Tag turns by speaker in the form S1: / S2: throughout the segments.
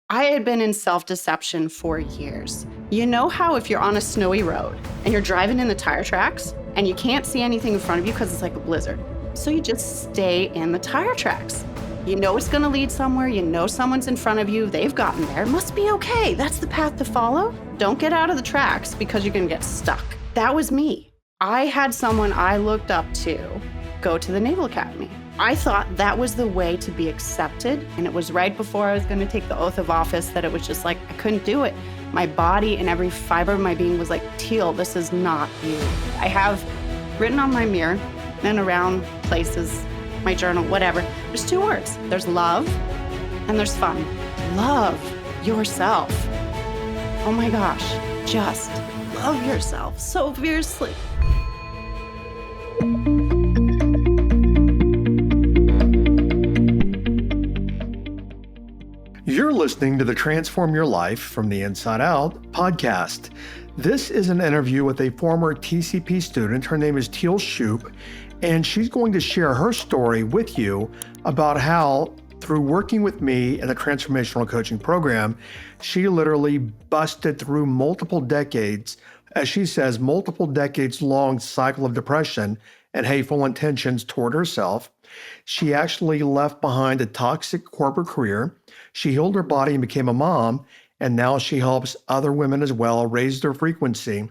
S1: I had been in self-deception for years. You know how if you're on a snowy road and you're driving in the tire tracks and you can't see anything in front of you because it's like a blizzard. So you just stay in the tire tracks. You know it's gonna lead somewhere, you know someone's in front of you, they've gotten there, it must be okay, that's the path to follow. Don't get out of the tracks because you're gonna get stuck. That was me. I had someone I looked up to go to the Naval Academy. I thought that was the way to be accepted, and it was right before I was gonna take the oath of office that it was just like, I couldn't do it. My body and every fiber of my being was like, Teal, this is not you. I have written on my mirror and around places, my journal, whatever, there's two words. There's love and there's fun. Love yourself. Oh my gosh, just love yourself so fiercely.
S2: You're listening to the Transform Your Life from the Inside Out podcast. This is an interview with a former TCP student. Her name is Teal Shoop, and she's going to share her story with you about how, through working with me in a transformational coaching program, she literally busted through multiple decades, as she says, multiple decades long cycle of depression and hateful intentions toward herself. She actually left behind a toxic corporate career. She healed her body and became a mom, and now she helps other women as well raise their frequency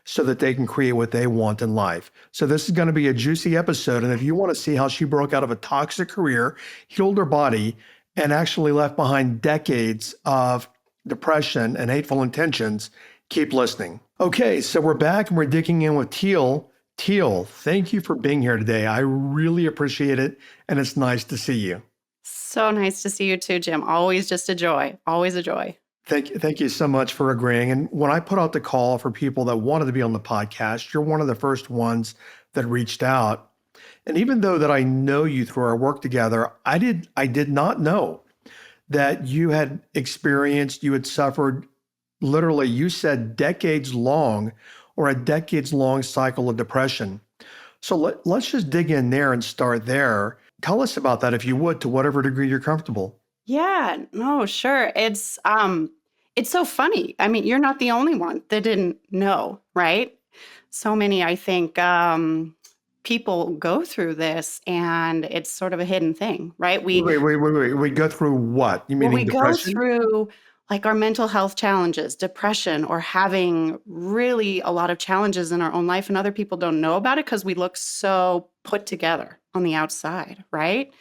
S2: so that they can create what they want in life. So this is going to be a juicy episode, and if you want to see how she broke out of a toxic career, healed her body, and actually left behind decades of depression and hateful intentions, keep listening. Okay, so we're back and we're digging in with Teal. Teal, thank you for being here today. I really appreciate it, and it's nice to see you.
S1: So nice to see you too, Jim. Always just a joy. Always a joy.
S2: Thank you so much for agreeing. And when I put out the call for people that wanted to be on the podcast, you're one of the first ones that reached out. And even though that I know you through our work together, I did not know that you had suffered literally, you said decades long or a decades long cycle of depression. So let's just dig in there and start there. Tell us about that, if you would, to whatever degree you're comfortable.
S1: Yeah, no, sure. It's so funny. I mean, you're not the only one that didn't know, right? So many, I think, people go through this and it's sort of a hidden thing, right?
S2: Wait. We go through what? You meaning
S1: We
S2: depression?
S1: go through like our mental health challenges, depression, or having really a lot of challenges in our own life, and other people don't know about it because we look so put together on the outside, right?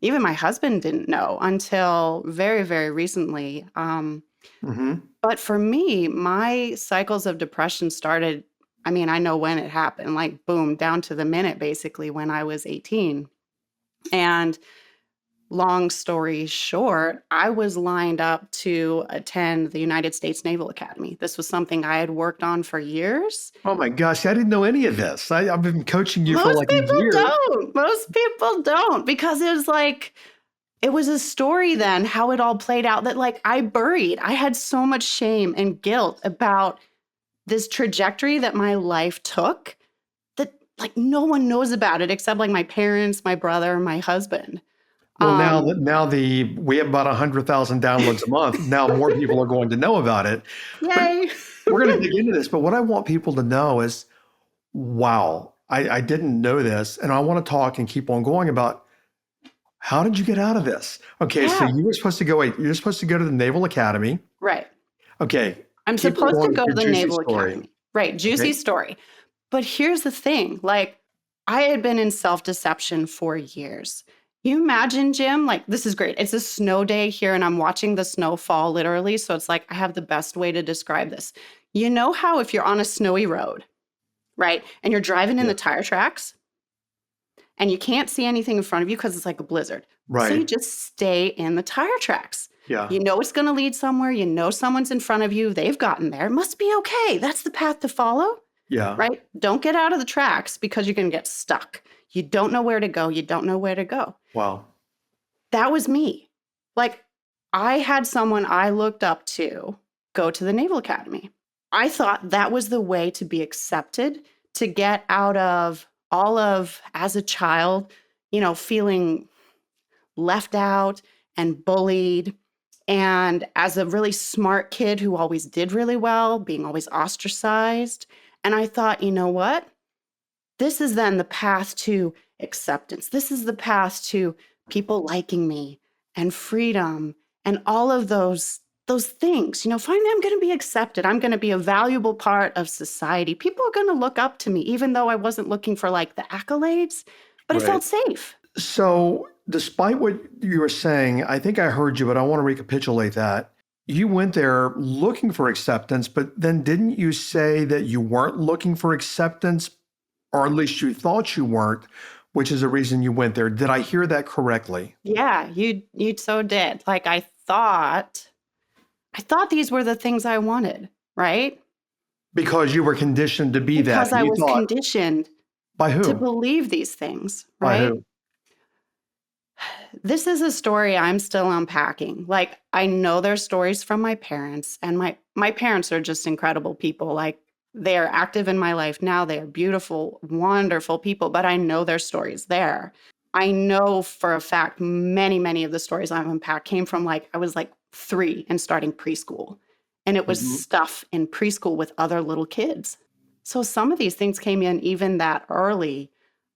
S1: Even my husband didn't know until very, very recently. But for me, my cycles of depression started, I mean, I know when it happened, like boom, down to the minute, basically, when I was 18. And long story short, I was lined up to attend the United States Naval Academy. This was something I had worked on for years.
S2: Oh my gosh, I didn't know any of this. I've been coaching you for like a year.
S1: Most people don't, because it was a story then, how it all played out, that like I had so much shame and guilt about this trajectory that my life took that like no one knows about it except like my parents, my brother, my husband.
S2: Well, we have about 100,000 downloads a month. Now more people are going to know about it.
S1: Yay.
S2: But we're going to dig into this. But what I want people to know is, wow, I didn't know this. And I want to talk and keep on going about, how did you get out of this? Okay, so you're supposed to go to the Naval Academy.
S1: Right.
S2: Okay.
S1: I'm supposed to go to the Naval
S2: story.
S1: Academy. Right. Juicy story. But here's the thing, like I had been in self-deception for years. You imagine, Jim, like this is great. It's a snow day here and I'm watching the snow fall literally. So it's like I have the best way to describe this. You know how if you're on a snowy road, right, and you're driving in the tire tracks and you can't see anything in front of you because it's like a blizzard.
S2: Right.
S1: So you just stay in the tire tracks.
S2: Yeah.
S1: You know it's going to lead somewhere. You know someone's in front of you. They've gotten there. It must be okay. That's the path to follow.
S2: Yeah.
S1: Right? Don't get out of the tracks because you're going to get stuck. You don't know where to go. You don't know where to go.
S2: Wow.
S1: That was me. Like I had someone I looked up to go to the Naval Academy. I thought that was the way to be accepted, to get out of all of, as a child, feeling left out and bullied And as a really smart kid who always did really well, being always ostracized. And I thought, you know what? This is then the path to acceptance. This is the path to people liking me and freedom and all of those things. Finally I'm going to be accepted. I'm going to be a valuable part of society. People are going to look up to me, even though I wasn't looking for like the accolades, but it
S2: Right.
S1: felt safe.
S2: So, despite what you were saying, I think I heard you, but I want to recapitulate that. You went there looking for acceptance, but then didn't you say that you weren't looking for acceptance, or at least you thought you weren't, which is the reason you went there? Did I hear that correctly?
S1: Yeah, you so did. Like I thought these were the things I wanted, right?
S2: Because you were conditioned to be that,
S1: Because
S2: and
S1: I
S2: you
S1: was
S2: thought,
S1: conditioned
S2: by
S1: to
S2: who?
S1: believe these things,
S2: By
S1: right?
S2: who?
S1: This is a story I'm still unpacking. Like I know there's stories from my parents, and my parents are just incredible people. Like they are active in my life now. They are beautiful, wonderful people, but I know their stories there. I know for a fact many of the stories I've unpacked came from like I was like 3 and starting preschool. And it was
S2: Mhm.
S1: stuff in preschool with other little kids. So some of these things came in even that early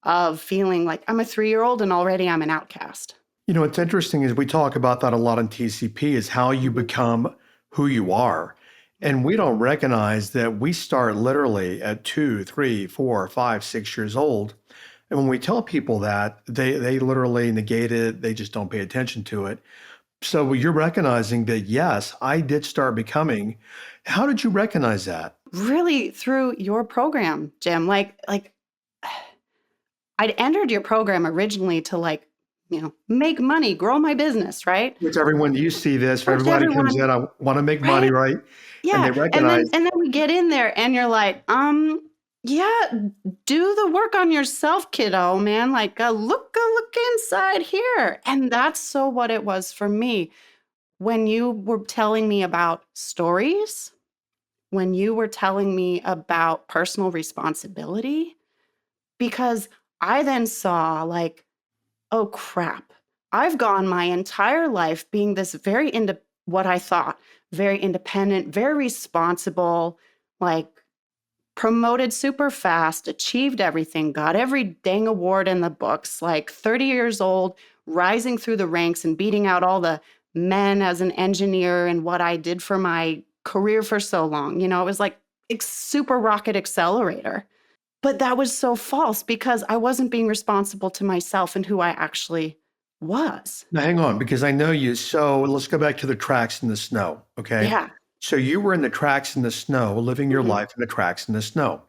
S1: of feeling like I'm a 3-year-old and already I'm an outcast.
S2: What's interesting is we talk about that a lot in TCP is how you
S1: Mhm.
S2: become who you are. And we don't recognize that we start literally at 2, 3, 4, 5, 6 years old. And when we tell people that, they literally negate it. They just don't pay attention to it. So you're recognizing that, yes, I did start becoming. How did you recognize that?
S1: Really through your program, Jim. Like I'd entered your program originally to like, make money, grow my business, right?
S2: Which everyone, you see this, for
S1: Which
S2: everybody comes
S1: everyone,
S2: in, I want to make money,
S1: right?
S2: right? And
S1: Yeah.
S2: they
S1: And then
S2: recognize,
S1: and then we get in there and you're like, yeah, do the work on yourself, kiddo, man. Like look inside here. And that's so what it was for me. When you were telling me about stories, when you were telling me about personal responsibility, because I then saw like, oh crap, I've gone my entire life being this what I thought, very independent, very responsible, like promoted super fast, achieved everything, got every dang award in the books, like 30 years old, rising through the ranks and beating out all the men as an engineer and what I did for my career for so long. It was like super rocket accelerator. But that was so false because I wasn't being responsible to myself and who I actually was.
S2: now hang on, because I know you. So let's go back to the tracks in the snow. Okay.
S1: Yeah.
S2: So you were in the tracks in the snow, living your
S1: Hmm.
S2: life in the tracks in the snow.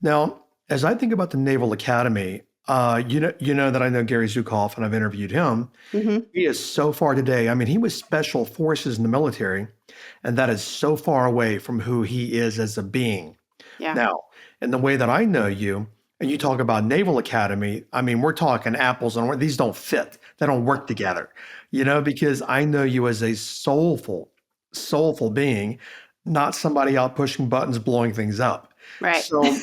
S2: Now, as I think about the Naval Academy, you know that I know Gary Zukoff and I've interviewed him.
S1: Hmm.
S2: He is so far today. I mean, he was special forces in the military, and that is so far away from who he is as a being.
S1: Yeah.
S2: Now, in the way that I know you, and you talk about Naval Academy, I mean, we're talking apples and these don't fit. They don't work together, because I know you as a soulful being, not somebody out pushing buttons, blowing things up.
S1: Right.
S2: So,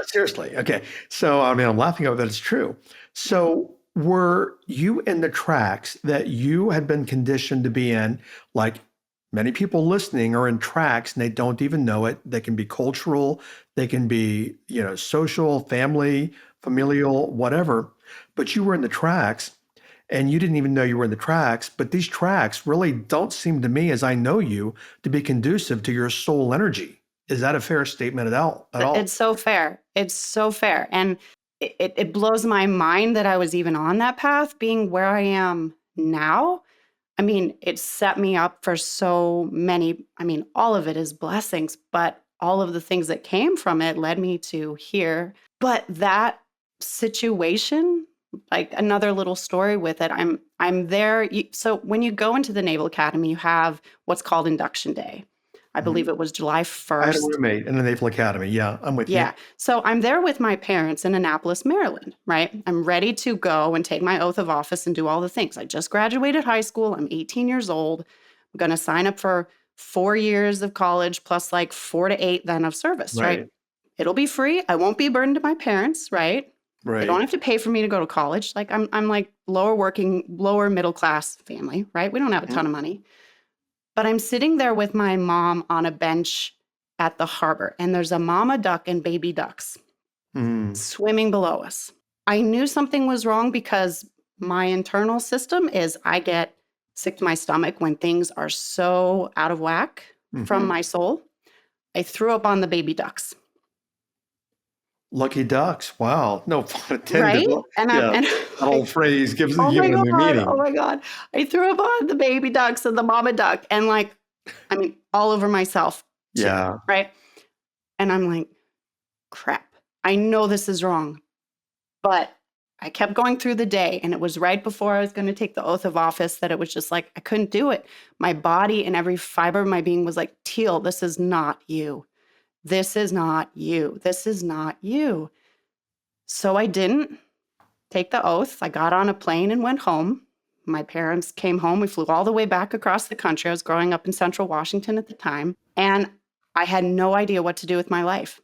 S2: seriously, okay. So, I mean, I'm laughing at that. It's true. So, were you in the tracks that you had been conditioned to be in, like many people listening are in tracks and they don't even know it. They can be cultural, they can be, social, family, familial, whatever. But you were in the tracks and you didn't even know you were in the tracks. But these tracks really don't seem to me, as I know you, to be conducive to your soul energy. Is that a fair statement at all? At all?
S1: It's so fair. It's so fair. And it blows my mind that I was even on that path, being where I am now. I mean, it set me up for so many, all of it is blessings, but all of the things that came from it led me to here. But that situation, like another little story with it, I'm there. So when you go into the Naval Academy, you have what's called induction day. I believe
S2: Mhm.
S1: it was July
S2: I had a
S1: 1st.
S2: roommate in the Naval Academy. Yeah, I'm with you.
S1: Yeah. So I'm there with my parents in Annapolis, Maryland, right? I'm ready to go and take my oath of office and do all the things. I just graduated high school. I'm 18 years old. I'm going to sign up for 4 years of college plus like 4 to 8 then of service, right?
S2: Right.
S1: It'll be free. I won't be a burden to my parents, right? They
S2: Right.
S1: don't have to pay for me to go to college. Like I'm like lower middle class family, right? We don't have a
S2: Mhm.
S1: ton of money. But I'm sitting there with my mom on a bench at the harbor, and there's a mama duck and baby ducks
S2: Mm.
S1: swimming below us. I knew something was wrong because my internal system is I get sick to my stomach when things are so out of whack from
S2: Mhm.
S1: my soul. I threw up on the baby ducks,
S2: Lucky ducks. Wow. No pun intended.
S1: right?
S2: Well,
S1: And I'm
S2: yeah,
S1: and
S2: that
S1: I,
S2: whole phrase gives
S1: oh my
S2: given a new
S1: god, oh
S2: meaning.
S1: my god. I threw up on the baby ducks and the mama duck and like I mean all over myself too,
S2: Yeah.
S1: right? And I'm like, crap. I know this is wrong. But I kept going through the day, and it was right before I was going to take the oath of office that it was just like, I couldn't do it. My body and every fiber of my being was like, Teal, this is not you. This is not you. This is not you. So I didn't take the oath. I got on a plane and went home. My parents came home. We flew all the way back across the country. I was growing up in Central Washington at the time, and I had no idea what to do with my life.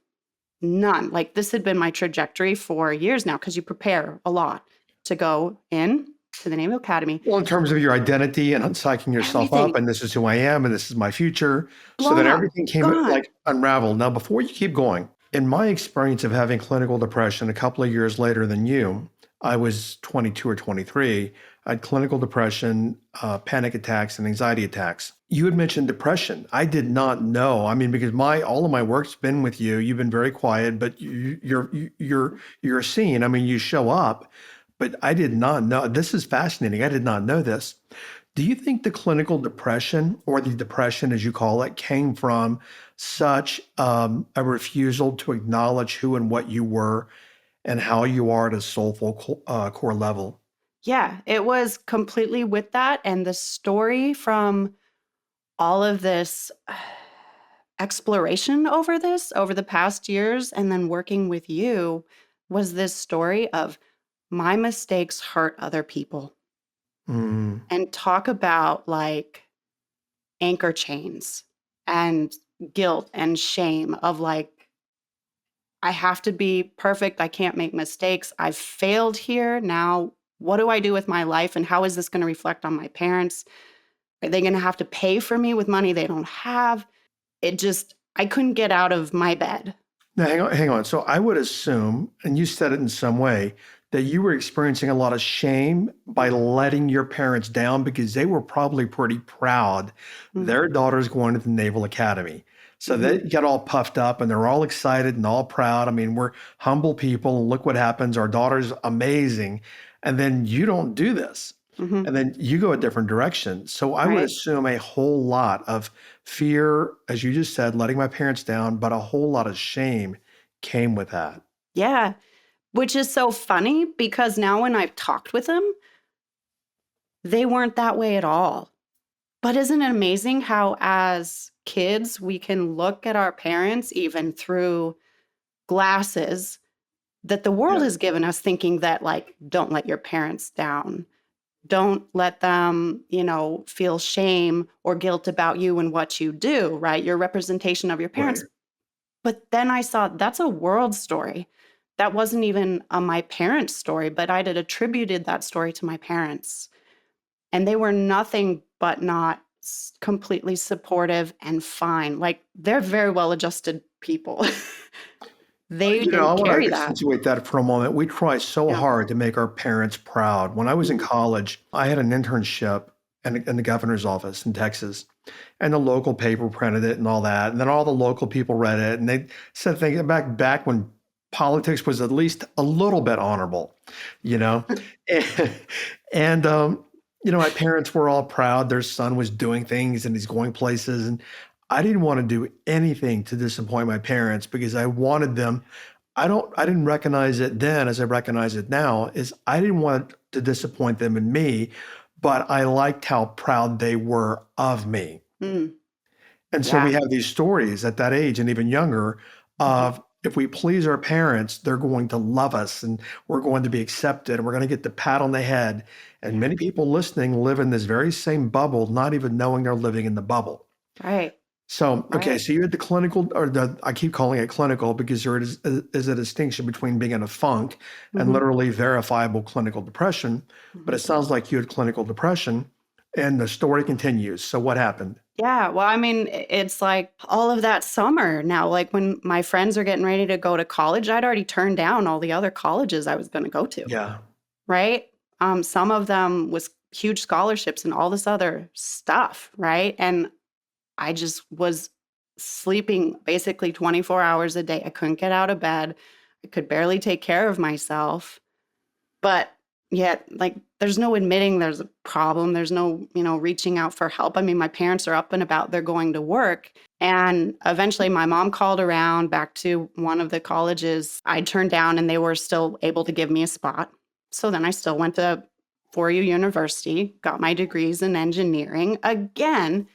S1: None. Like this had been my trajectory for years now because you prepare a lot to go in to the Naval Academy.
S2: Well, in terms of your identity and psyching yourself up,
S1: Everything
S2: and this is who I am, and this is my future, so
S1: blown
S2: then
S1: up,
S2: everything came
S1: gone.
S2: like unraveled. Now, before you keep going, in my experience of having clinical depression a couple of years later than you, I was 22 or 23. I had clinical depression, panic attacks, and anxiety attacks. You had mentioned depression. I did not know. I mean, because my all of my work's been with you. You've been very quiet, but you're seen. I mean, you show up. But I did not know. This is fascinating. I did not know this. Do you think the clinical depression, or the depression as you call it, came from such a refusal to acknowledge who and what you were and how you are at a soulful core level?
S1: Yeah, it was completely with that. And the story from all of this exploration over this over the past years and then working with you was this story of my mistakes hurt other people.
S2: Mm,
S1: And talk about like anchor chains and guilt and shame of like, I have to be perfect. I can't make mistakes. I've failed here. Now, what do I do with my life? And how is this going to reflect on my parents? Are they going to have to pay for me with money they don't have? It just, I couldn't get out of my bed.
S2: Now, hang on, hang on. So I would assume, and you said it in some way, that you were experiencing a lot of shame by letting your parents down because they were probably pretty proud their daughter's going to the Naval Academy. So
S1: Mm-hmm.
S2: they get all puffed up and they're all excited and all proud. I mean, we're humble people, and look what happens. Our daughter's amazing. And then you don't do this.
S1: Mm-hmm.
S2: And then you go a different direction. So I would
S1: Right.
S2: assume a whole lot of fear, as you just said, letting my parents down, but a whole lot of shame came with that.
S1: Yeah. Which is so funny because now when I've talked with them, they weren't that way at all. But isn't it amazing how, as kids, we can look at our parents even through glasses that the world
S2: Yeah.
S1: has given us, thinking that, like, don't let your parents down. Don't let them, feel shame or guilt about you and what you do, right? Your representation of your
S2: Right.
S1: parents. But then I saw that's a world story. That wasn't even my parents' story, but I'd had attributed that story to my parents. And they were nothing but not completely supportive and fine. Like they're very well adjusted people. They
S2: I
S1: didn't
S2: want to
S1: carry that.
S2: accentuate that for a moment. We try so
S1: Yeah.
S2: hard to make our parents proud. When I was in
S1: Mhm.
S2: college, I had an internship in the governor's office in Texas, and the local paper printed it and all that. And then all the local people read it, and they said things back when politics was at least a little bit honorable, you know. and, my parents were all proud. Their son was doing things and he's going places, and I didn't want to do anything to disappoint my parents because I wanted them. I didn't recognize it then as I recognize it now, is I didn't want to disappoint them in me, but I liked how proud they were of me.
S1: Mm,
S2: And so we
S1: yeah.
S2: have these stories at that age and even younger
S1: Mhm.
S2: of, if we please our parents, they're going to love us and we're going to be accepted and we're going to get the pat on the head. And
S1: Yeah.
S2: many people listening live in this very same bubble, not even knowing they're living in the bubble.
S1: Right.
S2: So, okay,
S1: Right.
S2: so you had the clinical, or I keep calling it clinical because is a distinction between being in a funk and
S1: Hmm.
S2: literally verifiable clinical depression. But
S1: Hmm.
S2: it sounds like you had clinical depression, and the story continues. So, what happened?
S1: Yeah. Well, I mean, it's like all of that summer now, like when my friends are getting ready to go to college, I'd already turned down all the other colleges I was going to go to.
S2: Yeah.
S1: Right. Some of them was huge scholarships and all this other stuff. Right. And I just was sleeping basically 24 hours a day. I couldn't get out of bed. I could barely take care of myself. But yet, like, there's no admitting there's a problem. There's no, reaching out for help. I mean, my parents are up and about, they're going to work. And eventually, my mom called around back to one of the colleges I turned down, and they were still able to give me a spot. So then I still went to 4U University, got my degrees in engineering. Again,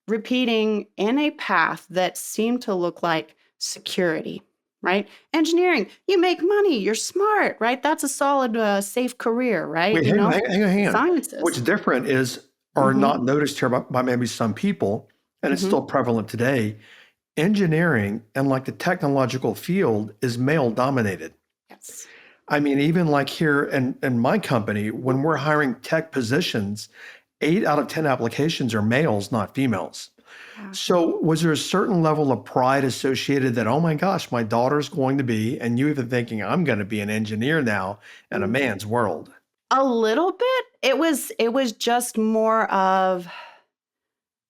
S1: repeating in a path that seemed to look like security, right? Engineering, you make money, you're smart, right? That's a solid, safe career, right?
S2: Wait, hang on, hang on. What's
S1: Sciences.
S2: different is, or
S1: Mm-hmm.
S2: not noticed here by maybe some people, and it's
S1: Mm-hmm.
S2: still prevalent today, engineering and like the technological field is male dominated.
S1: Yes.
S2: I mean, even like here in my company, when we're hiring tech positions, 8 out of 10 applications are males, not females.
S1: Yeah.
S2: So, was there a certain level of pride associated that, oh my gosh, my daughter's going to be, and you even thinking, I'm going to be an engineer now in a
S1: Mm.
S2: man's world?
S1: A little bit. It was just more of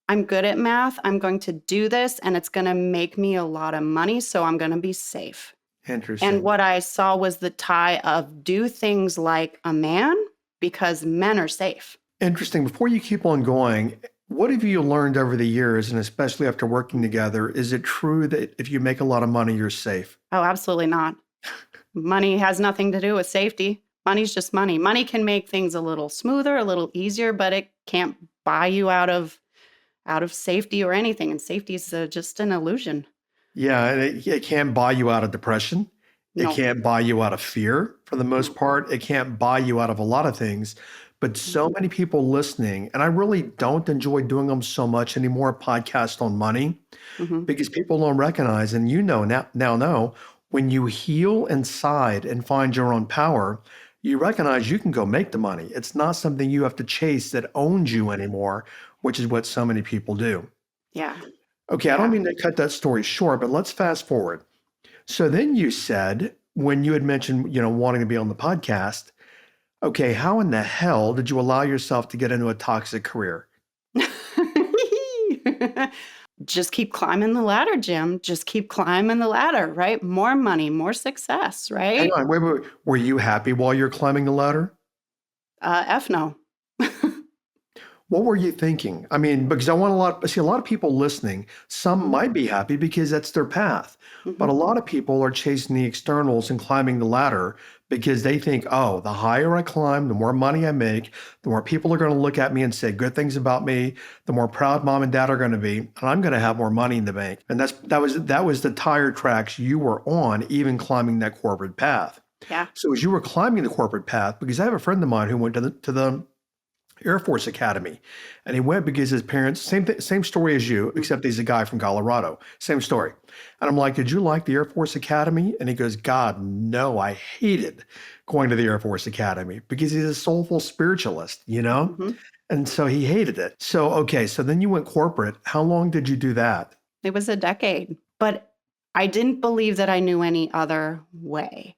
S1: I'm good at math. I'm going to do this and it's going to make me a lot of money, so I'm going to be safe. And
S2: Interesting.
S1: what I saw was the tie of do things like a man because men are safe.
S2: Interesting. Before you keep on going, what have you learned over the years, and especially after working together? Is it true that if you make a lot of money, you're safe?
S1: Oh, absolutely not. Money has nothing to do with safety. Money's just money. Money can make things a little smoother, a little easier, but it can't buy you out of safety or anything. And safety is just an illusion.
S2: Yeah, and it can't buy you out of depression. It
S1: No,
S2: can't buy you out of fear for the most
S1: no.
S2: part. It can't buy you out of a lot of things. But so
S1: Mhm,
S2: many people listening, and I really don't enjoy doing them so much anymore, podcasts on money,
S1: mhm.
S2: because people don't recognize, and you know now know, when you heal inside and find your own power, you recognize you can go make the money. It's not something you have to chase that owns you anymore, which is what so many people do.
S1: Yeah,
S2: Okay, I don't
S1: yeah.
S2: mean to cut that story short, but let's fast forward. So then you said, when you had mentioned, wanting to be on the podcast, okay, how in the hell did you allow yourself to get into a toxic career?
S1: Just keep climbing the ladder, Jim. Just keep climbing the ladder, right? More money, more success,
S2: Hang
S1: right?
S2: on, wait. Were you happy while you're climbing the ladder?
S1: F no.
S2: What were you thinking? I mean, because I see a lot of people listening. Some
S1: Mhm,
S2: might be happy because that's their path, but a
S1: mhm.
S2: lot of people are chasing the externals and climbing the ladder because they think, oh, the higher I climb, the more money I make, the more people are going to look at me and say good things about me, the more proud mom and dad are going to be, and I'm going to have more money in the bank. And that was the tire tracks you were on, even climbing that corporate path.
S1: Yeah.
S2: So as you were climbing the corporate path, because I have a friend of mine who went to the Air Force Academy. And he went because his parents, same story as you,
S1: Mm.
S2: except he's a guy from Colorado. Same story. And I'm like, did you like the Air Force Academy? And he goes, God, no, I hated going to the Air Force Academy because he's a soulful spiritualist, you know?
S1: Mhm.
S2: And so he hated it. So, okay, so then you went corporate. How long did you do that?
S1: It was a decade, but I didn't believe that I knew any other way.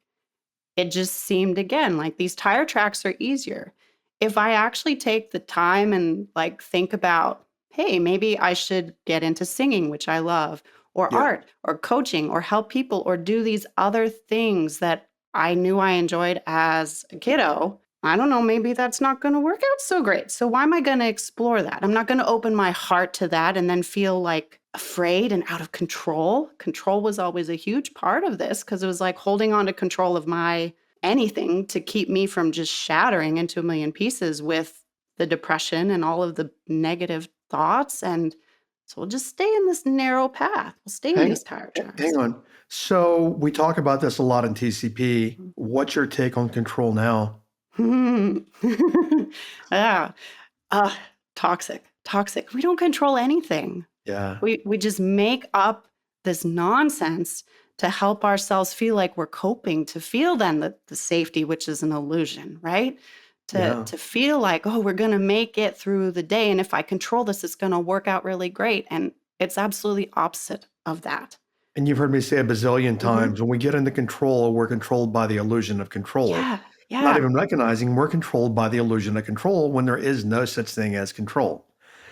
S1: It just seemed again like these tire tracks are easier. If I actually take the time and like think about, hey, maybe I should get into singing, which I love, or
S2: Yeah.
S1: art, or coaching, or help people, or do these other things that I knew I enjoyed as a kiddo. I don't know, maybe that's not going to work out so great. So why am I going to explore that? I'm not going to open my heart to that and then feel like afraid and out of control. Control was always a huge part of this because it was like holding on to control of my anything to keep me from just shattering into a million pieces with the depression and all of the negative thoughts. And so we'll just stay in this narrow path. We'll stay in
S2: Hang,
S1: these tire
S2: hang
S1: tracks.
S2: on. So we talk about this a lot in TCP. What's your take on control now?
S1: Yeah. Uh, toxic. Toxic. We don't control anything.
S2: Yeah.
S1: We just make up this nonsense to help ourselves feel like we're coping, to feel then the safety, which is an illusion, right?
S2: Yeah.
S1: To feel like, oh, we're gonna make it through the day. And if I control this, it's gonna work out really great. And it's absolutely opposite of that.
S2: And you've heard me say a bazillion
S1: Mhm.
S2: times, when we get into control, we're controlled by the illusion of control.
S1: Yeah,
S2: Not
S1: yeah.
S2: even recognizing we're controlled by the illusion of control when there is no such thing as control.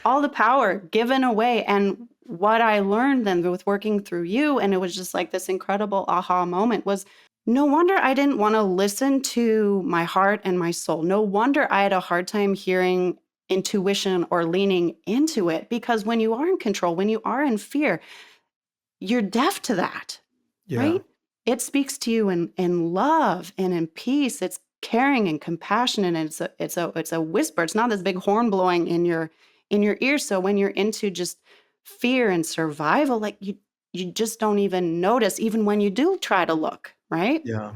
S1: All the power given away. And what I learned then with working through you, and it was just like this incredible aha moment, was no wonder I didn't want to listen to my heart and my soul. No wonder I had a hard time hearing intuition or leaning into it, because when you are in control, when you are in fear, you're deaf to that,
S2: Yeah.
S1: right? It speaks to you in love and in peace. It's caring and compassion, and it's a whisper. It's not this big horn blowing in your ear. So when you're into just fear and survival, like you just don't even notice, even when you do try to look, right?
S2: Yeah.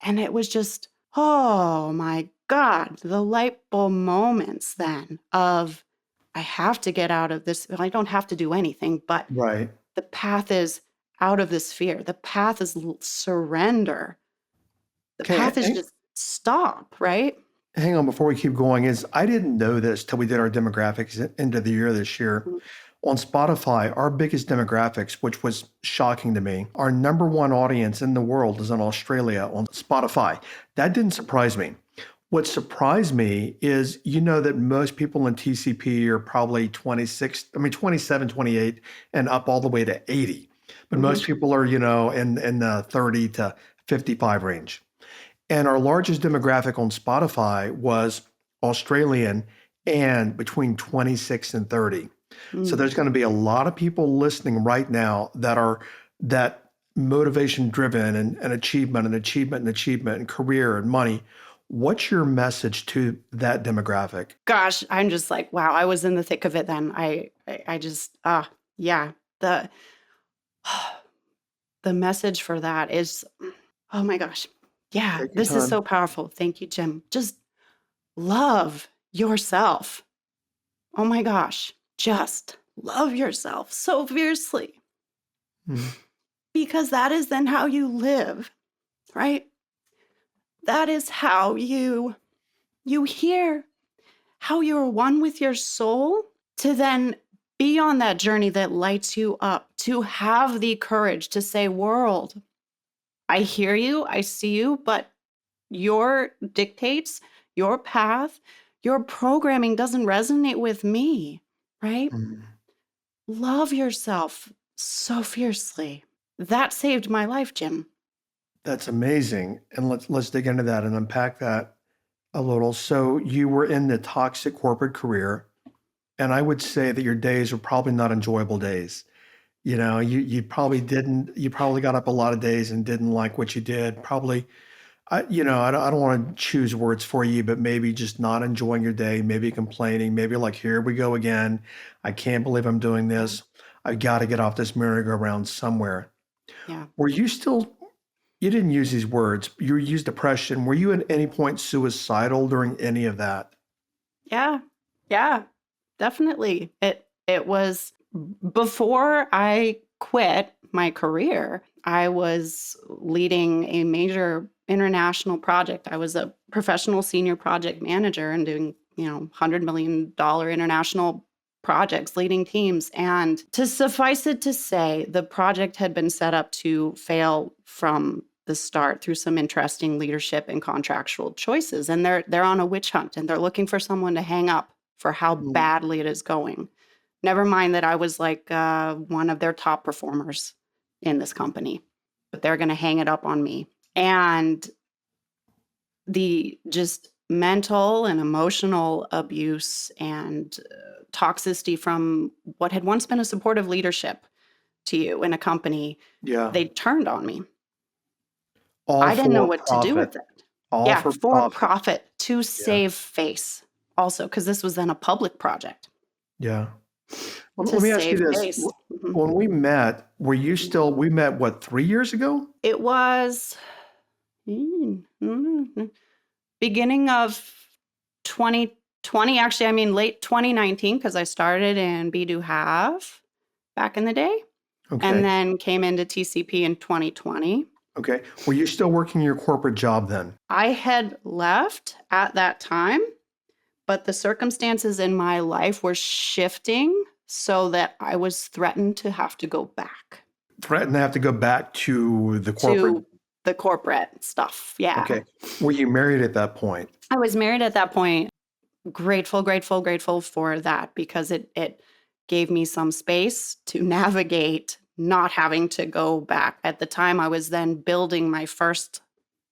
S1: And it was just, oh my God, the light bulb moments then of I have to get out of this. Well, I don't have to do anything, but
S2: Right.
S1: the path is out of this fear. The path is surrender. The
S2: Okay.
S1: path is just stop, right?
S2: Hang on before we keep going. Is I didn't know this till we did our demographics end of the year this year.
S1: Mm.
S2: On Spotify, our biggest demographics, which was shocking to me, our number one audience in the world is in Australia on Spotify. That didn't surprise me. What surprised me is, that most people in TCP are probably 27, 28, and up all the way to 80. But
S1: Mhm.
S2: most people are, in the 30 to 55 range. And our largest demographic on Spotify was Australian and between 26 and 30. So
S1: Mm.
S2: there's going to be a lot of people listening right now that motivation driven and achievement and achievement and achievement and career and money. What's your message to that demographic?
S1: Gosh, I'm just like, wow, I was in the thick of it then. I just, yeah. The the message for that is, oh my gosh. Yeah,
S2: Take your
S1: this is
S2: time.
S1: so powerful. Thank you, Jim. Just love yourself. Oh my gosh. Just love yourself so fiercely,
S2: Mm,
S1: because that is then how you live, right? That is how you hear how you're one with your soul, to then be on that journey that lights you up, to have the courage to say, world, I hear you, I see you, but your dictates, your path, your programming doesn't resonate with me, right?
S2: mm.
S1: Love yourself so fiercely. That saved my life, Jim.
S2: That's amazing. And let's dig into that and unpack that a little. So you were in the toxic corporate career, and I would say that your days were probably not enjoyable days. You probably got up a lot of days and didn't like what you did. Probably, I don't want to choose words for you, but maybe just not enjoying your day, maybe complaining, maybe like, here we go again. I can't believe I'm doing
S1: Yeah.
S2: this. I've got to get off this merry-go-round somewhere.
S1: Yeah.
S2: Were you still, you didn't use these words, you used depression. Were you at any point suicidal during any of that?
S1: Yeah. Yeah. Definitely. It was before I quit my career, I was leading a major international project. I was a professional senior project manager and doing, $100 million international projects, leading teams. And to suffice it to say, the project had been set up to fail from the start through some interesting leadership and contractual choices. And they're on a witch hunt, and they're looking for someone to hang up for how
S2: Mm.
S1: badly it is going. Never mind that I was like one of their top performers in this company, but they're going to hang it up on me. And the just mental and emotional abuse and toxicity from what had once been a supportive leadership to you in a company,
S2: Yeah.
S1: they turned on me.
S2: All
S1: I didn't know
S2: for
S1: what to do
S2: profit.
S1: with it.
S2: All
S1: Yeah,
S2: for
S1: for
S2: profit.
S1: profit, to
S2: Yeah.
S1: save face also, because this was then a public project
S2: Yeah. Let
S1: to
S2: me ask you
S1: save
S2: this.
S1: face. Mhm.
S2: When we met, we met what, 3 years ago?
S1: It was beginning of 2020, actually, I mean, late 2019, because I started in Be Do Have. back in the day, and
S2: Okay.
S1: then came into TCP in 2020.
S2: Okay. Were you still working your corporate job then?
S1: I had left at that time, but the circumstances in my life were shifting so that I was threatened to have to go back
S2: Threatened to have to go back to the corporate.
S1: to the corporate stuff. Yeah.
S2: Okay. Were you married at that point?
S1: I was married at that point. Grateful, grateful, grateful for that because it gave me some space to navigate not having to go back. At the time, I was then building my first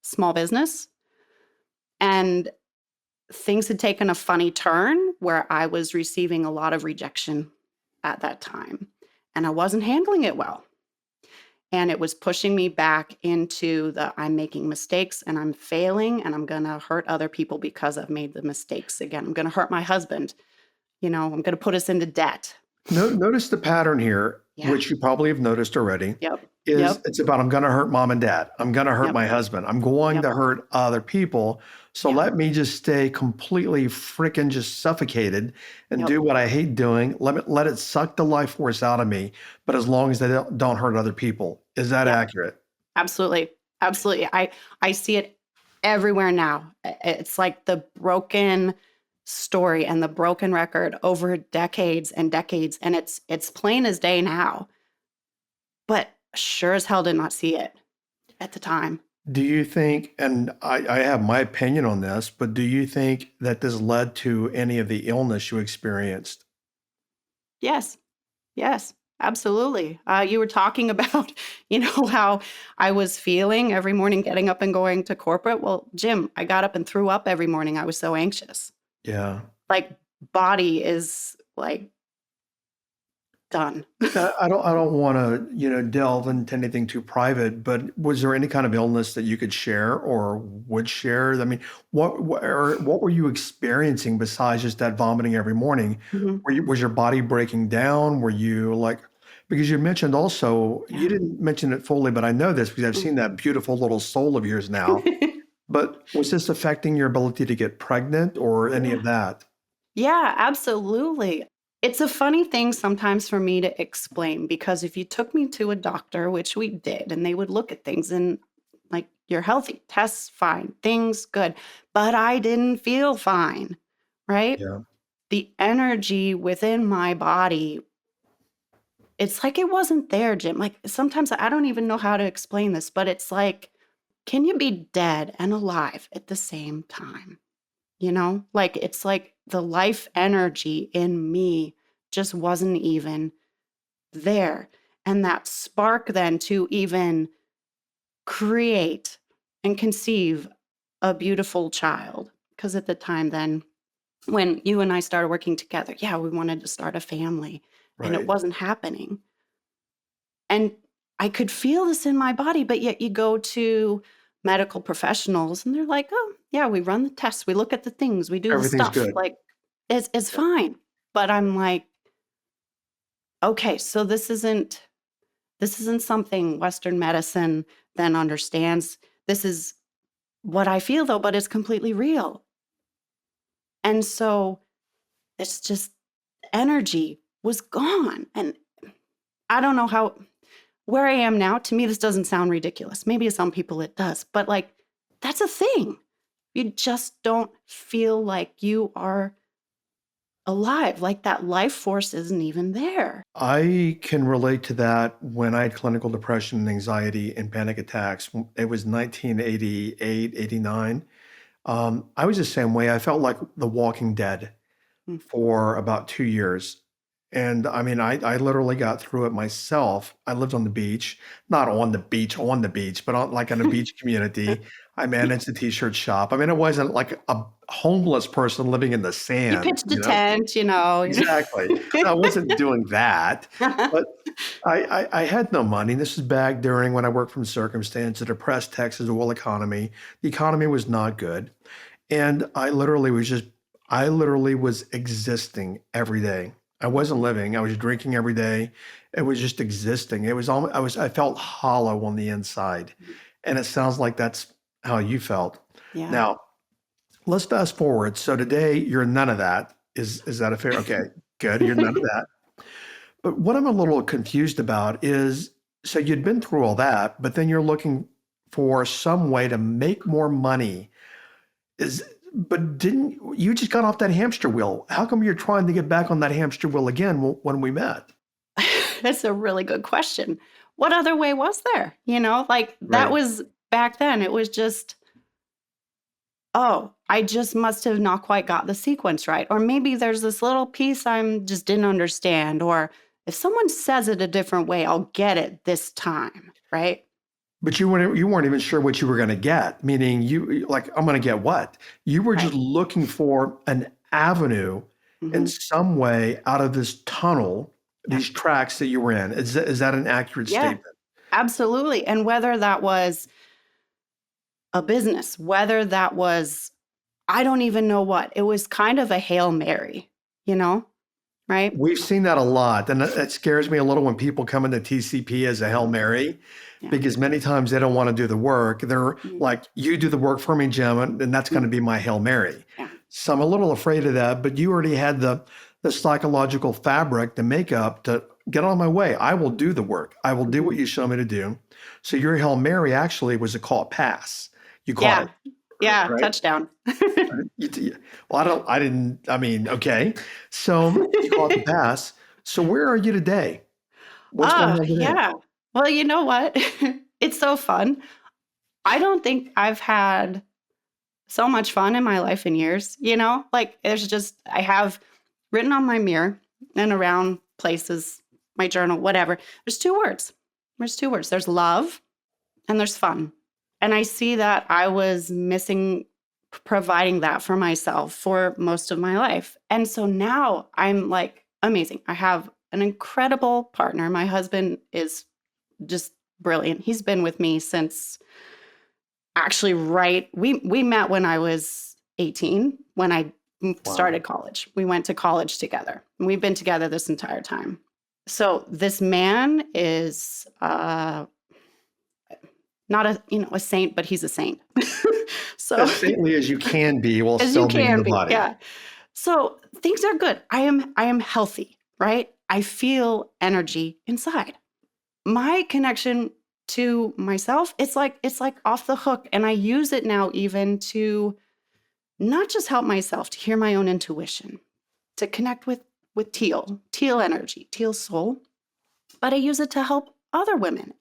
S1: small business, and things had taken a funny turn where I was receiving a lot of rejection at that time, and I wasn't handling it well. And it was pushing me back into the I'm making mistakes and I'm failing and I'm going to hurt other people because I've made the mistakes again. I'm going to hurt my husband. I'm going to put us into debt.
S2: Notice the pattern here,
S1: Yeah.
S2: which you probably have noticed already,
S1: Yep.
S2: is
S1: Yep.
S2: it's about I'm going to hurt mom and dad. I'm going to hurt
S1: Yep.
S2: my husband. I'm going
S1: Yep.
S2: to hurt other people. So
S1: Yep.
S2: let me just stay completely freaking just suffocated and
S1: Yep.
S2: do what I hate doing. Let it suck the life force out of me. But as long as they don't hurt other people. Is that
S1: Yep.
S2: accurate?
S1: Absolutely. Absolutely. I see it everywhere now. It's like the broken story and the broken record over decades and decades. And it's plain as day now. But sure as hell did not see it at the time.
S2: Do you think, and I have my opinion on this, but do you think that this led to any of the illness you experienced?
S1: Yes. Yes. Absolutely. You were talking about, how I was feeling every morning getting up and going to corporate. Well, Jim, I got up and threw up every morning. I was so anxious.
S2: Yeah.
S1: Like body is like done.
S2: I don't want to, delve into anything too private, but was there any kind of illness that you could share or would share? I mean, what were you experiencing besides just that vomiting every morning?
S1: Mhm.
S2: Was your body breaking down? Were you like, because you mentioned also, you
S1: Yeah.
S2: didn't mention it fully, but I know this because I've seen that beautiful little soul of yours now. But was this affecting your ability to get pregnant or any
S1: Yeah.
S2: of that?
S1: Yeah, absolutely. It's a funny thing sometimes for me to explain because if you took me to a doctor, which we did, and they would look at things and like, you're healthy, tests fine, things good, but I didn't feel fine, right?
S2: Yeah.
S1: The energy within my body, it's like it wasn't there, Jim. Like sometimes I don't even know how to explain this, but it's like, can you be dead and alive at the same time? Like it's like the life energy in me just wasn't even there. And that spark then to even create and conceive a beautiful child. Because at the time then, when you and I started working together, yeah, we wanted to start a family and it
S2: Right.
S1: wasn't happening. And I could feel this in my body, but yet you go to medical professionals and they're like, oh, yeah, we run the tests, we look at the things, we do the
S2: Everything's
S1: stuff.
S2: good.
S1: Like, it's fine. But I'm like, okay, so this isn't something Western medicine then understands. This is what I feel though, but it's completely real. And so it's just energy was gone. And I don't know how where I am now, to me, this doesn't sound ridiculous. Maybe to some people it does, but like, that's a thing. You just don't feel like you are alive, like that life force isn't even there.
S2: I can relate to that when I had clinical depression and anxiety and panic attacks. It was 1988, 89. I was the same way. I felt like the walking dead
S1: Mm.
S2: for about 2 years. And I mean, I literally got through it myself. I lived on the beach, not on the beach, but like in a beach community. I managed a t-shirt shop. I mean, it wasn't like a homeless person living in the
S1: You
S2: sand,
S1: pitched a tent.
S2: Exactly. I wasn't doing that, but I had no money. This is back during when I worked from circumstance, a depressed Texas oil economy. The economy was not good. And I literally was existing every day. I wasn't living. I was drinking every day. It was just existing. It was almost, I felt hollow on the inside. And it sounds like that's how you felt.
S1: Yeah.
S2: Now, let's fast forward. So today you're none of that. Is that a fair? Okay, good. You're none of that. But what I'm a little confused about is, so you'd been through all that, but then you're looking for some way to make more money. Is but didn't you just got off that hamster wheel? How come you're trying to get back on that hamster wheel again when we met?
S1: That's a really good question. What other way was there? Like that
S2: Right.
S1: was back then. It was just, oh, I just must have not quite got the sequence right. Or maybe there's this little piece I'm just didn't understand. Or if someone says it a different way, I'll get it this time. Right.
S2: But you weren't even sure what you were going to get, meaning like, I'm going to get what? You were just
S1: Right.
S2: looking for an avenue in
S1: Hmm.
S2: some way out of this tunnel,
S1: Yeah.
S2: these tracks that you were in. Is that an accurate
S1: Yeah.
S2: statement?
S1: Absolutely. And whether that was a business, whether that was, I don't even know what, it was kind of a Hail Mary, you know, right?
S2: We've seen that a lot, and that scares me a little when people come into TCP as a Hail Mary,
S1: Yeah.
S2: because many times they don't want to do the work. They're
S1: Mhm.
S2: like, "You do the work for me, Jim, and that's going to be my Hail Mary."
S1: Yeah.
S2: So I'm a little afraid of that, but you already had the psychological fabric, the makeup to get on my way. I will do the work. I will do
S1: Mhm.
S2: what you show me to do. So your Hail Mary actually was a caught pass. You caught
S1: Yeah.
S2: it,
S1: Yeah.
S2: right?
S1: Touchdown.
S2: Well, I didn't, I mean, okay. So you caught the pass. So where are you today? What's going
S1: Oh,
S2: on today?
S1: yeah. Well, you know what? It's so fun. I don't think I've had so much fun in my life in years, Like there's just I have written on my mirror and around places, my journal, whatever. There's two words. There's two words. There's love and there's fun. And I see that I was missing providing that for myself for most of my life. And so now I'm like amazing. I have an incredible partner. My husband is just brilliant. He's been with me since actually we met when I was 18 when I
S2: Wow.
S1: started college. We went to college together. And we've been together this entire time. So this man is not a saint, but he's a saint. So
S2: As saintly as you can be while
S1: as you
S2: still being
S1: can
S2: the
S1: be,
S2: body.
S1: yeah. So things are good. I am healthy, right? I feel energy inside. My connection to myself, it's like off the hook, and I use it now even to not just help myself to hear my own intuition, to connect with teal energy, teal soul, but I use it to help other women.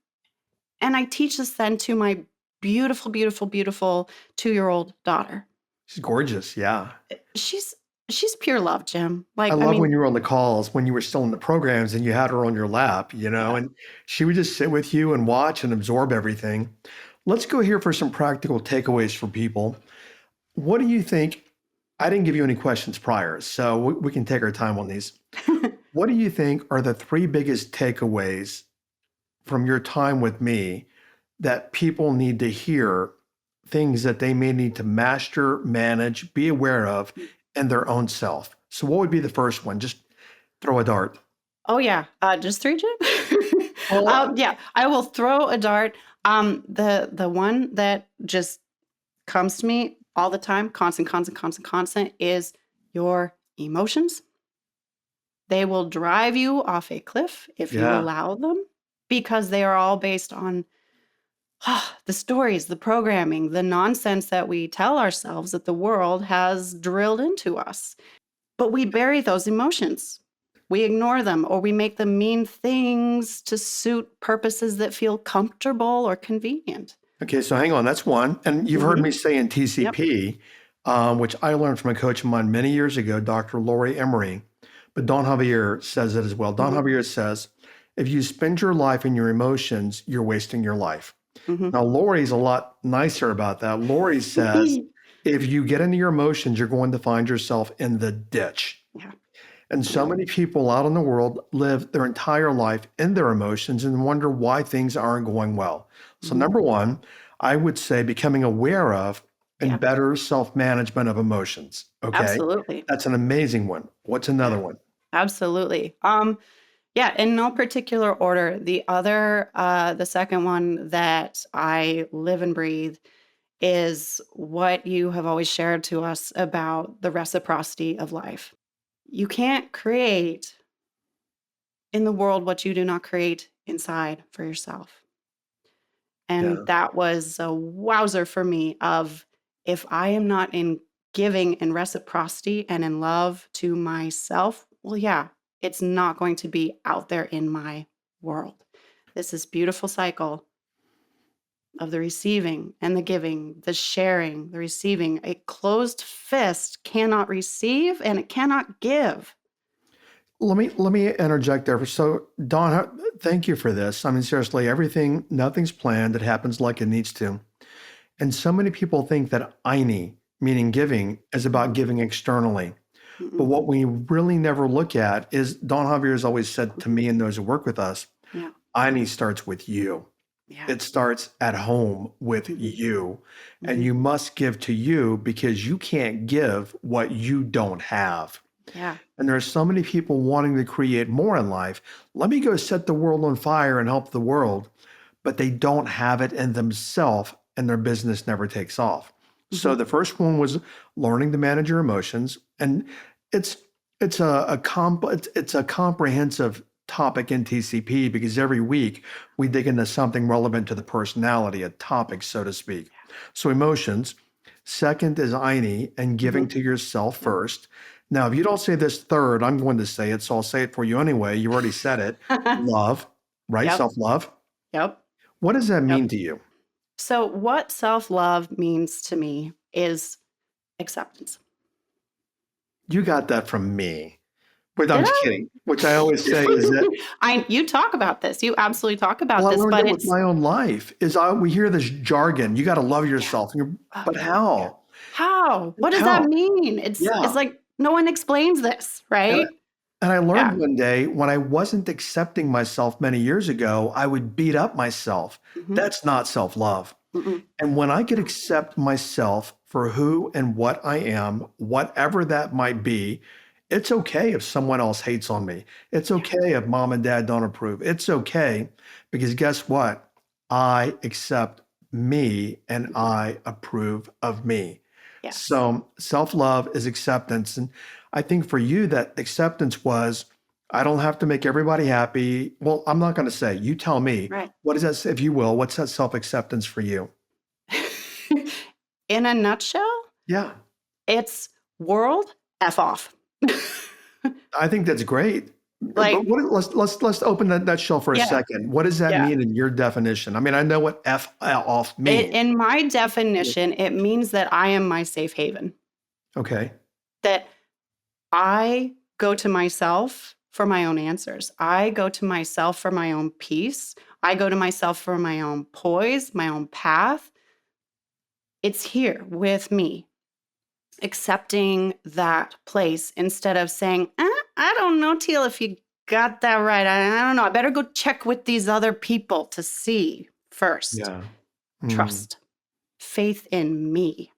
S1: And I teach this then to my beautiful, beautiful, beautiful 2-year-old daughter.
S2: She's gorgeous. Yeah.
S1: She's she's pure love, Jim.
S2: I
S1: Like, I
S2: love when
S1: mean,
S2: you were on the calls, when you were still in the programs and you had her on your lap,
S1: yeah.
S2: and she would just sit with you and watch and absorb everything. Let's go here for some practical takeaways for people. What do you think? I didn't give you any questions prior, so we can take our time on these. What do you think are the three biggest takeaways from your time with me that people need to hear, things that they may need to master, manage, be aware of in their own self? So, what would be the first one? Just throw a dart.
S1: Oh yeah, just 3, Jim?
S2: Well,
S1: Yeah, I will throw a dart. The one that just comes to me all the time, constant, constant, constant, constant, is your emotions. They will drive you off a cliff if you
S2: yeah.
S1: allow them, because they are all based on the stories, the programming, the nonsense that we tell ourselves that the world has drilled into us. But we bury those emotions. We ignore them, or we make them mean things to suit purposes that feel comfortable or convenient.
S2: Okay, so hang on. That's one. And you've heard
S1: Hmm.
S2: me say in
S1: Yep.
S2: TCP, which I learned from a coach of mine many years ago, Dr. Lori Emery, but Don Javier says it as well. Don
S1: Hmm.
S2: Javier says, if you spend your life in your emotions, you're wasting your life.
S1: Hmm.
S2: Now, Lori's a lot nicer about that. Lori says, if you get into your emotions, you're going to find yourself in the ditch.
S1: Yeah.
S2: And
S1: Yeah.
S2: so many people out in the world live their entire life in their emotions and wonder why things aren't going well. So,
S1: Hmm.
S2: number one, I would say becoming aware of and
S1: Yeah.
S2: better self management of emotions. Okay.
S1: Absolutely.
S2: That's an amazing one. What's
S1: Yeah.
S2: another one?
S1: Absolutely. Yeah, in no particular order. The second one that I live and breathe is what you have always shared to us about the reciprocity of life. You can't create in the world what you do not create inside for yourself. And
S2: Yeah.
S1: that was a wowzer for me of if I am not in giving and reciprocity and in love to myself, well, yeah, it's not going to be out there in my world. This beautiful cycle of the receiving and the giving, the sharing, the receiving. A closed fist cannot receive and it cannot give.
S2: Let me interject there. So, Don, thank you for this. I mean, seriously, nothing's planned. It happens like it needs to. And so many people think that Aini, meaning giving, is about giving externally. But
S1: Mm-mm.
S2: what we really never look at is Don Javier has always said to me and those who work with us,
S1: Yeah.
S2: Aini starts with you.
S1: Yeah.
S2: It starts at home with
S1: Mhm.
S2: you. And
S1: Mhm.
S2: you must give to you because you can't give what you don't have.
S1: Yeah.
S2: And there's so many people wanting to create more in life. Let me go set the world on fire and help the world, but they don't have it in themselves and their business never takes off. So
S1: Mhm.
S2: the first one was learning to manage your emotions. And it's it's a comprehensive topic in TCP because every week we dig into something relevant to the personality, a topic, so to speak. So emotions. Second is Aini and giving
S1: Mhm.
S2: to yourself
S1: Yep.
S2: first. Now, if you don't say this third, I'm going to say it, so I'll say it for you anyway. You already said it. Love, right?
S1: Yep.
S2: Self-love.
S1: Yep.
S2: What does that
S1: Yep.
S2: mean to you?
S1: So, what self love means to me is acceptance.
S2: You got that from me. But I'm
S1: Did
S2: just
S1: I?
S2: kidding. Which I always say is that,
S1: You talk about this. You absolutely talk
S2: well,
S1: about
S2: I
S1: this,
S2: learned
S1: but
S2: it with
S1: it's
S2: my own life. We hear this jargon. You got to love
S1: yeah.
S2: yourself.
S1: Oh,
S2: But
S1: yeah.
S2: how?
S1: How? What does that
S2: How?
S1: mean? It's
S2: Yeah.
S1: like no one explains this,
S2: And
S1: right?
S2: And I
S1: Yeah.
S2: learned one day when I wasn't accepting myself many years ago, I would beat up myself.
S1: Mhm.
S2: That's not self love.
S1: Mm-mm.
S2: And when I could accept myself for who and what I am, whatever that might be, it's okay if someone else hates on me. It's
S1: Yeah.
S2: okay if mom and dad don't approve. It's okay because guess what? I accept me and
S1: Mhm.
S2: I approve of me.
S1: Yes.
S2: So self love is acceptance. And I think for you, that acceptance was, I don't have to make everybody happy. Well, I'm not going to say, you tell me,
S1: Right.
S2: what is that, if you will, what's that self acceptance for you?
S1: In a nutshell,
S2: Yeah,
S1: it's world F off.
S2: I think that's great. But
S1: Like,
S2: let's open that shell for a
S1: yeah,
S2: second. What does that
S1: yeah.
S2: mean in your definition? I mean, I know what F off means.
S1: In my definition, it means that I am my safe haven.
S2: Okay.
S1: That I go to myself for my own answers. I go to myself for my own peace. I go to myself for my own poise, my own path. It's here with me, accepting that place instead of saying, I don't know, Teal, if you got that right. I don't know. I better go check with these other people to see first.
S2: Yeah. Mm.
S1: Trust, faith in me.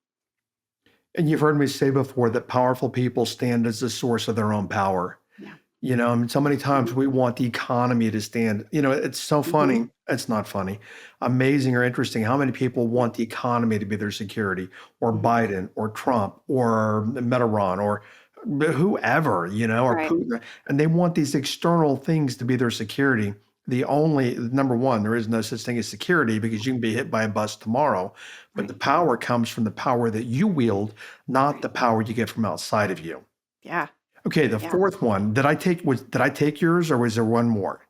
S2: And you've heard me say before that powerful people stand as the source of their own power.
S1: Yeah.
S2: I mean, so many times
S1: Mhm.
S2: we want the economy to stand. It's so
S1: Mhm.
S2: funny. It's not funny. Amazing or interesting how many people
S1: Yeah.
S2: want the economy to be their security, or
S1: Mhm.
S2: Biden, or Trump, or Metaron, or whoever, or
S1: Right.
S2: Putin. And they want these external things to be their security. Number one, there is no such thing as security because you can be hit by a bus tomorrow. But
S1: Right.
S2: the power comes from the power that you wield, not
S1: Right.
S2: the power you get from outside of you.
S1: Yeah.
S2: Okay, the
S1: Yeah.
S2: fourth one, did I take yours or was there one more?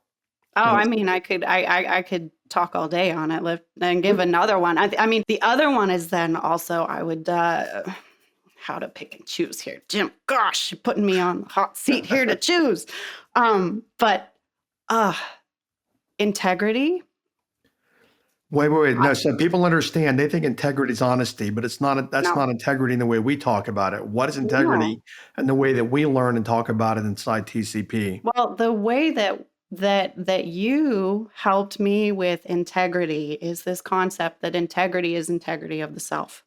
S1: Oh,
S2: That
S1: I
S2: was
S1: mean, I could talk all day on it, and give another one. I mean, the other one is then also I would, how to pick and choose here. Jim, gosh, you're putting me on the hot seat here to choose. But, uh, integrity,
S2: wait.
S1: I
S2: No, so people understand, they think integrity is honesty, but that's
S1: no,
S2: not integrity in the way we talk about it. What is
S1: no.
S2: integrity and the way that we learn and talk about it inside TCP?
S1: Well, the way that you helped me with integrity is this concept that integrity is integrity of the self.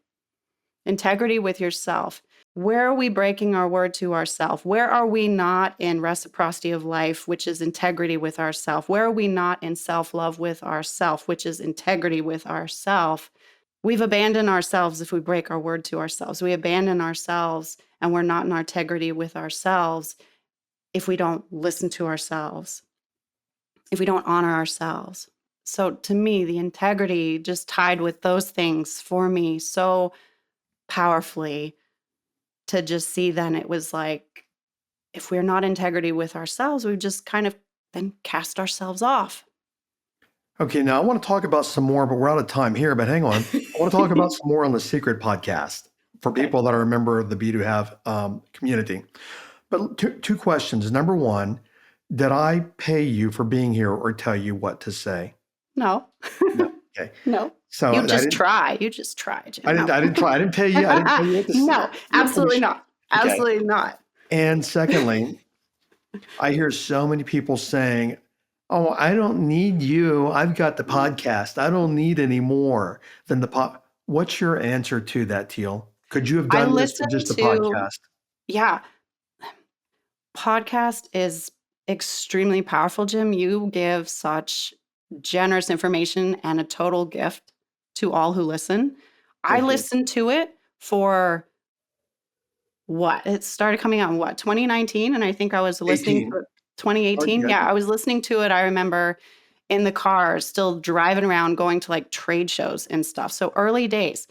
S1: Integrity with yourself. Where are we breaking our word to ourself? Where are we not in reciprocity of life, which is integrity with ourself? Where are we not in self-love with ourself, which is integrity with ourself? We've abandoned ourselves if we break our word to ourselves. We abandon ourselves and we're not in our integrity with ourselves if we don't listen to ourselves. if we don't honor ourselves. So to me, the integrity just tied with those things for me so powerfully to just see then it was like, if we're not integrity with ourselves, we just kind of then cast ourselves off.
S2: Okay, now I want to talk about some more, but we're out of time here. But hang on. I want to talk about some more on the Secret podcast for
S1: Okay.
S2: people that are a member of the Be To Have community. But two questions. Number one, did I pay you for being here or tell you what to say?
S1: No.
S2: No. Okay.
S1: No.
S2: So
S1: You
S2: I
S1: just
S2: didn't.
S1: try. You just try, Jim.
S2: I didn't. I didn't try. I didn't pay you. I didn't tell you what to say.
S1: No, absolutely not.
S2: Okay.
S1: Absolutely not.
S2: And secondly, I hear so many people saying, "Oh, I don't need you. I've got the podcast. I don't need any more than the pod." What's your answer to that, Teal? Could you have
S1: I
S2: done this
S1: listen
S2: with just a
S1: to,
S2: podcast?
S1: yeah, podcast is extremely powerful, Jim. You give such generous information and a total gift to all who listen. I
S2: Thank you.
S1: listened to it for what? It started coming out in what, 2019? And I think I was listening
S2: 18.
S1: to it
S2: Oh,
S1: 2018.
S2: yeah.
S1: Yeah, I was listening to it. I remember in the car, still driving around, going to like trade shows and stuff. So early days.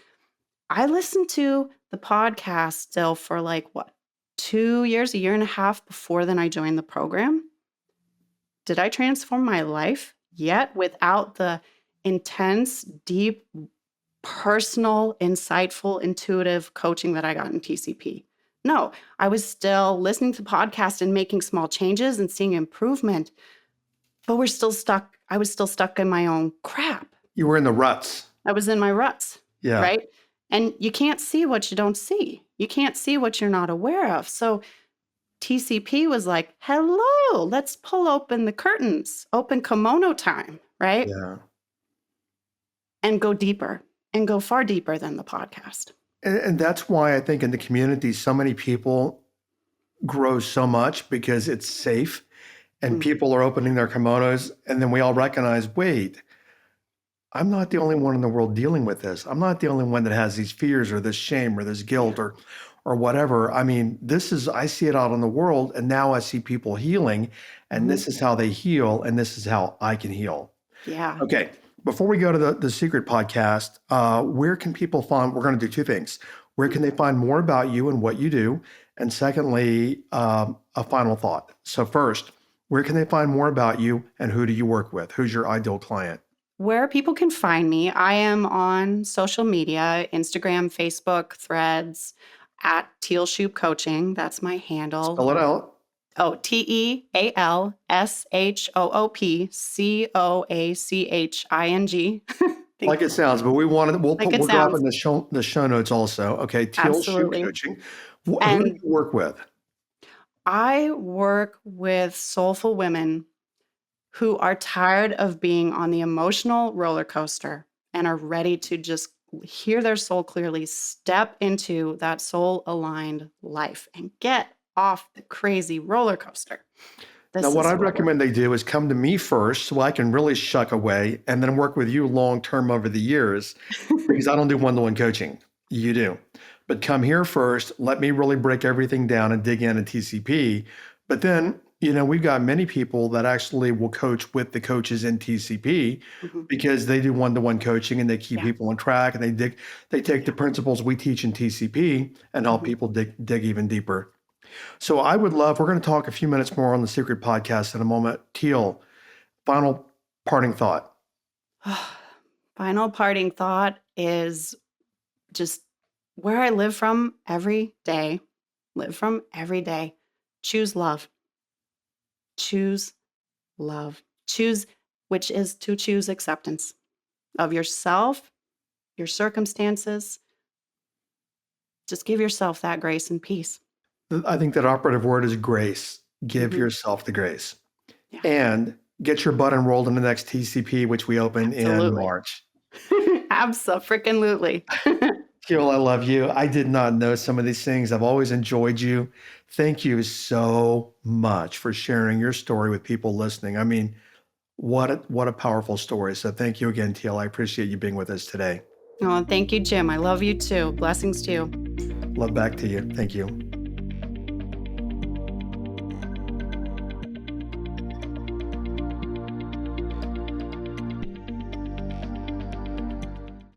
S1: I listened to the podcast still for like what, 2 years, a year and a half before then I joined the program. Did I transform my life yet without the intense, deep, personal, insightful, intuitive coaching that I got in TCP? No, I was still listening to podcasts and making small changes and seeing improvement, but we're still stuck. I was still stuck in my own crap.
S2: You were in the ruts.
S1: I was in my ruts,
S2: Yeah.
S1: right? And you can't see what you don't see. You can't see what you're not aware of. So TCP was like, hello, let's pull open the curtains, open kimono time, right?
S2: Yeah.
S1: And go deeper and go far deeper than the podcast.
S2: And that's why I think in the community, so many people grow so much because it's safe and
S1: Mm.
S2: people are opening their kimonos. And then we all recognize, wait, I'm not the only one in the world dealing with this. I'm not the only one that has these fears or this shame or this guilt or whatever. I mean, I see it out in the world, and now I see people healing, and
S1: Mhm.
S2: this is how they heal, and this is how I can heal.
S1: Yeah.
S2: Okay, before we go to the Secret podcast, where can people find, we're going to do two things. Where can they find more about you and what you do? And secondly, a final thought. So first, where can they find more about you and who do you work with? Who's your ideal client?
S1: Where people can find me, I am on social media, Instagram, Facebook, Threads, at Teal Shoop Coaching. That's my handle.
S2: Spell it out.
S1: Oh, TEALSHOOPCOACHING.
S2: Like it sounds, but we'll
S1: Like it
S2: drop
S1: sounds.
S2: in the show notes also. Okay, Teal Shoop
S1: Absolutely.
S2: Coaching. Who do
S1: And
S2: you work with?
S1: I work with soulful women who are tired of being on the emotional roller coaster and are ready to just hear their soul clearly, step into that soul aligned life and get off the crazy roller coaster.
S2: Now,
S1: This
S2: what
S1: is
S2: I'd
S1: what we're.
S2: recommend they do is come to me first so I can really shuck away and then work with you long term over the years because I don't do one-to-one coaching. You do. But come here first. Let me really break everything down and dig into TCP. But then, we've got many people that actually will coach with the coaches in TCP
S1: Mhm.
S2: because they do one-to-one coaching and they keep
S1: Yeah.
S2: people on track and they take the principles we teach in TCP and help
S1: Mhm.
S2: people dig even deeper. So we're going to talk a few minutes more on the Secret podcast in a moment. Teal, final parting thought.
S1: Final parting thought is just where I live from every day. Choose love. Choose love. Which is to choose acceptance of yourself, your circumstances. Just give yourself that grace and peace.
S2: I think that operative word is grace. Give
S1: Mhm.
S2: yourself the grace.
S1: Yeah.
S2: And get your butt enrolled in the next TCP, which we open in
S1: Absolutely.
S2: March.
S1: Abso-freaking-lutely.
S2: Teal, I love you. I did not know some of these things. I've always enjoyed you. Thank you so much for sharing your story with people listening. I mean, what a powerful story. So thank you again, Teal. I appreciate you being with us today.
S1: Oh, thank you, Jim. I love you too. Blessings to you.
S2: Love back to you. Thank you.